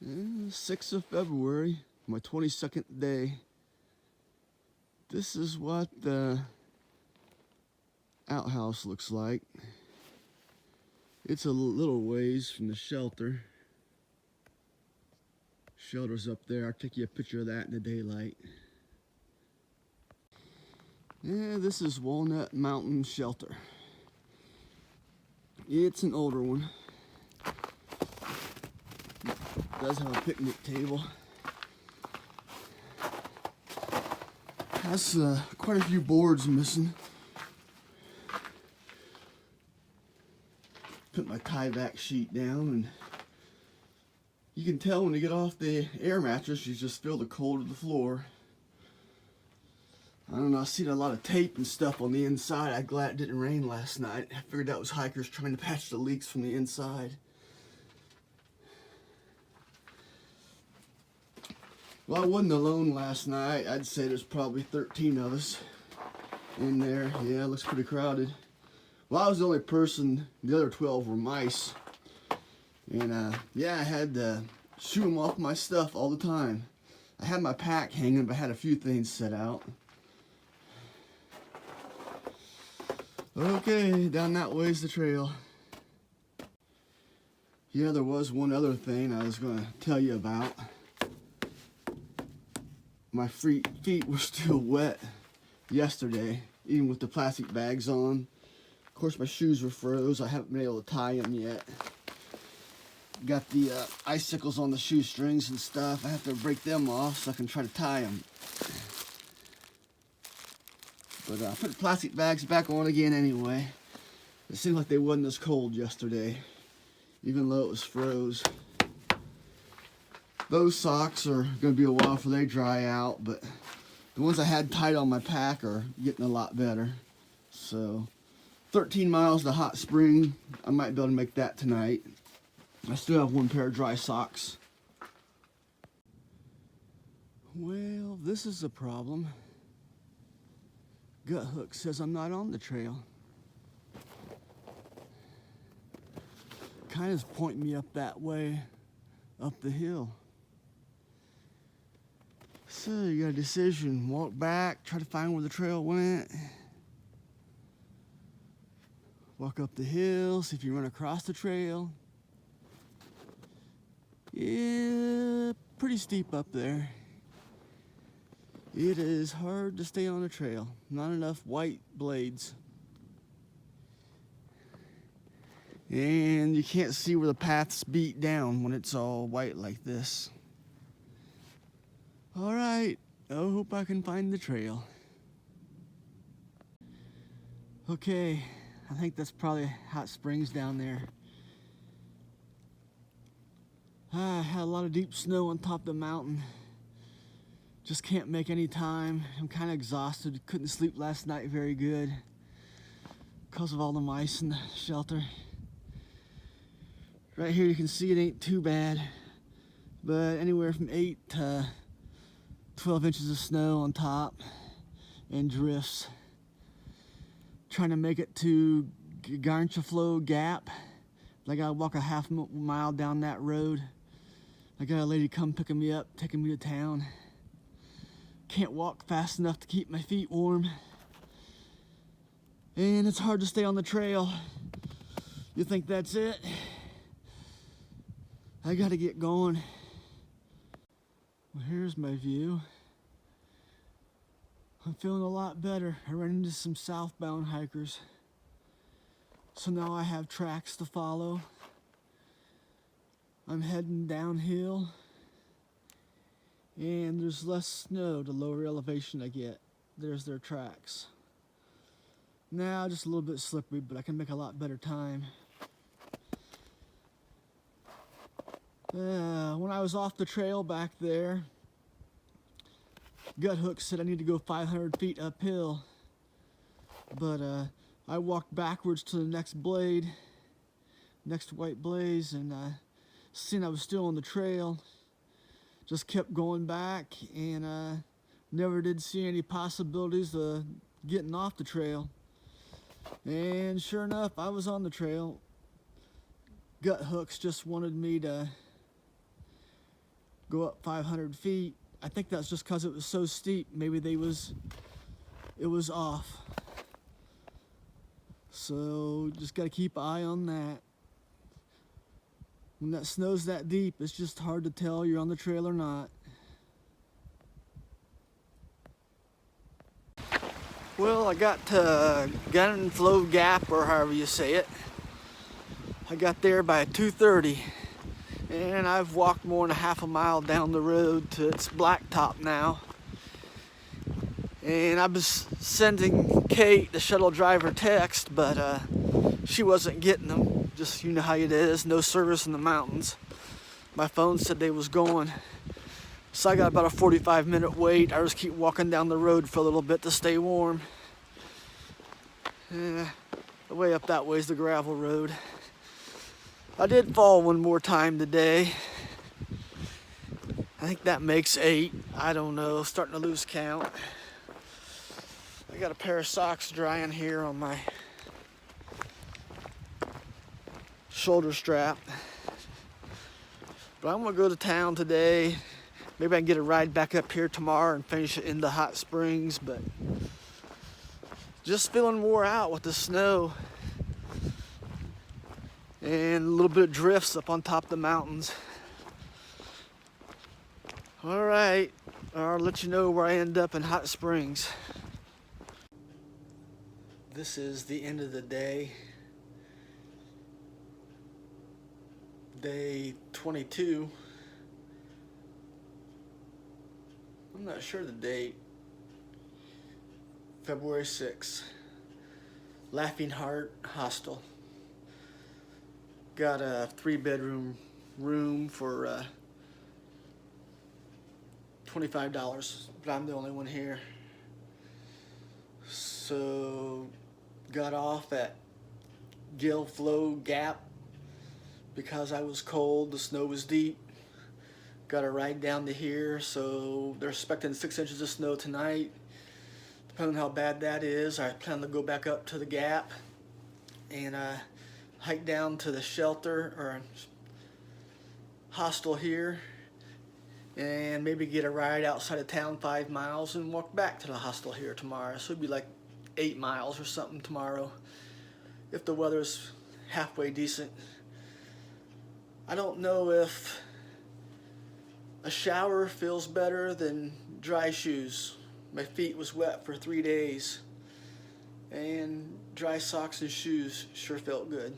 6th of February, my 22nd day. This is what the outhouse looks like. It's a little ways from the shelter. Shelter's up there. I'll take you a picture of that in the daylight. Yeah, this is Walnut Mountain Shelter. It's an older one. It does have a picnic table. Has quite a few boards missing. Put my tie back sheet down, and you can tell when you get off the air mattress, you just feel the cold of the floor. I don't know, I seen a lot of tape and stuff on the inside. I'm glad it didn't rain last night. I figured that was hikers trying to patch the leaks from the inside. Well, I wasn't alone last night. I'd say there's probably 13 of us in there. Yeah, it looks pretty crowded. Well, I was the only person. The other 12 were mice. And yeah, I had to shoo them off my stuff all the time. I had my pack hanging, but I had a few things set out. Okay, down that way's the trail. Yeah, there was one other thing I was going to tell you about. My feet were still wet yesterday, even with the plastic bags on. Of course, my shoes were froze. I haven't been able to tie them yet. Got the icicles on the shoestrings and stuff. I have to break them off so I can try to tie them. But I put the plastic bags back on again anyway. It seemed like they wasn't as cold yesterday, even though it was froze. Those socks are going to be a while before they dry out, but the ones I had tied on my pack are getting a lot better. So, 13 miles to Hot Spring. I might be able to make that tonight. I still have one pair of dry socks. Well, this is a problem. Gut Hook says I'm not on the trail. Kind of pointing me up that way, up the hill. So you got a decision, walk back, try to find where the trail went. Walk up the hill, see if you run across the trail. Yeah, pretty steep up there. It is hard to stay on a trail. Not enough white blades. And you can't see where the path's beat down when it's all white like this. All right, I hope I can find the trail. Okay, I think that's probably Hot Springs down there. I had a lot of deep snow on top of the mountain. Just can't make any time. I'm kind of exhausted. Couldn't sleep last night very good because of all the mice in the shelter. Right here you can see it ain't too bad, but anywhere from 8 to 12 inches of snow on top and drifts. Trying to make it to Garnchaflow Gap. I gotta walk a half mile down that road. I got a lady come picking me up, taking me to town. Can't walk fast enough to keep my feet warm. And it's hard to stay on the trail. You think that's it? I gotta get going. Well, here's my view. I'm feeling a lot better. I ran into some southbound hikers. So now I have tracks to follow. I'm heading downhill. And there's less snow the lower elevation I get. There's their tracks. Now just a little bit slippery, but I can make a lot better time. When I was off the trail back there, Gut Hook said I need to go 500 feet uphill. But I walked backwards to the next blade, next white blaze, and seen I was still on the trail. Just kept going back and never did see any possibilities of getting off the trail. And sure enough, I was on the trail. Gut Hooks just wanted me to go up 500 feet. I think that's just because it was so steep. Maybe it was off. So just got to keep an eye on that. When that snow's that deep, it's just hard to tell you're on the trail or not. Well, I got to Gun and Flow Gap, or however you say it. I got there by 2:30, and I've walked more than a half a mile down the road to its blacktop now. And I was sending Kate, the shuttle driver, text, but she wasn't getting them. Just, you know how it is, no service in the mountains. My phone said they was going. So I got about a 45-minute wait. I just keep walking down the road for a little bit to stay warm. The way up that way is the gravel road. I did fall one more time today. I think that makes 8. I don't know, starting to lose count. I got a pair of socks drying here on my shoulder strap. But I'm gonna go to town today. Maybe I can get a ride back up here tomorrow and finish it in the hot springs, but just feeling wore out with the snow and a little bit of drifts up on top of the mountains. All right, I'll let you know where I end up in Hot Springs. This is the end of the day. Day 22. I'm not sure the date. February 6th. Laughing Heart Hostel. Got a 3-bedroom room for $25, but I'm the only one here. So got off at Gill Flow Gap because I was cold, the snow was deep. Got a ride down to here, so they're expecting 6 inches of snow tonight. Depending on how bad that is, I plan to go back up to the gap and hike down to the shelter or hostel here and maybe get a ride outside of town 5 miles and walk back to the hostel here tomorrow. So it'd be like 8 miles or something tomorrow if the weather's halfway decent. I don't know if a shower feels better than dry shoes. My feet was wet for 3 days, and dry socks and shoes sure felt good.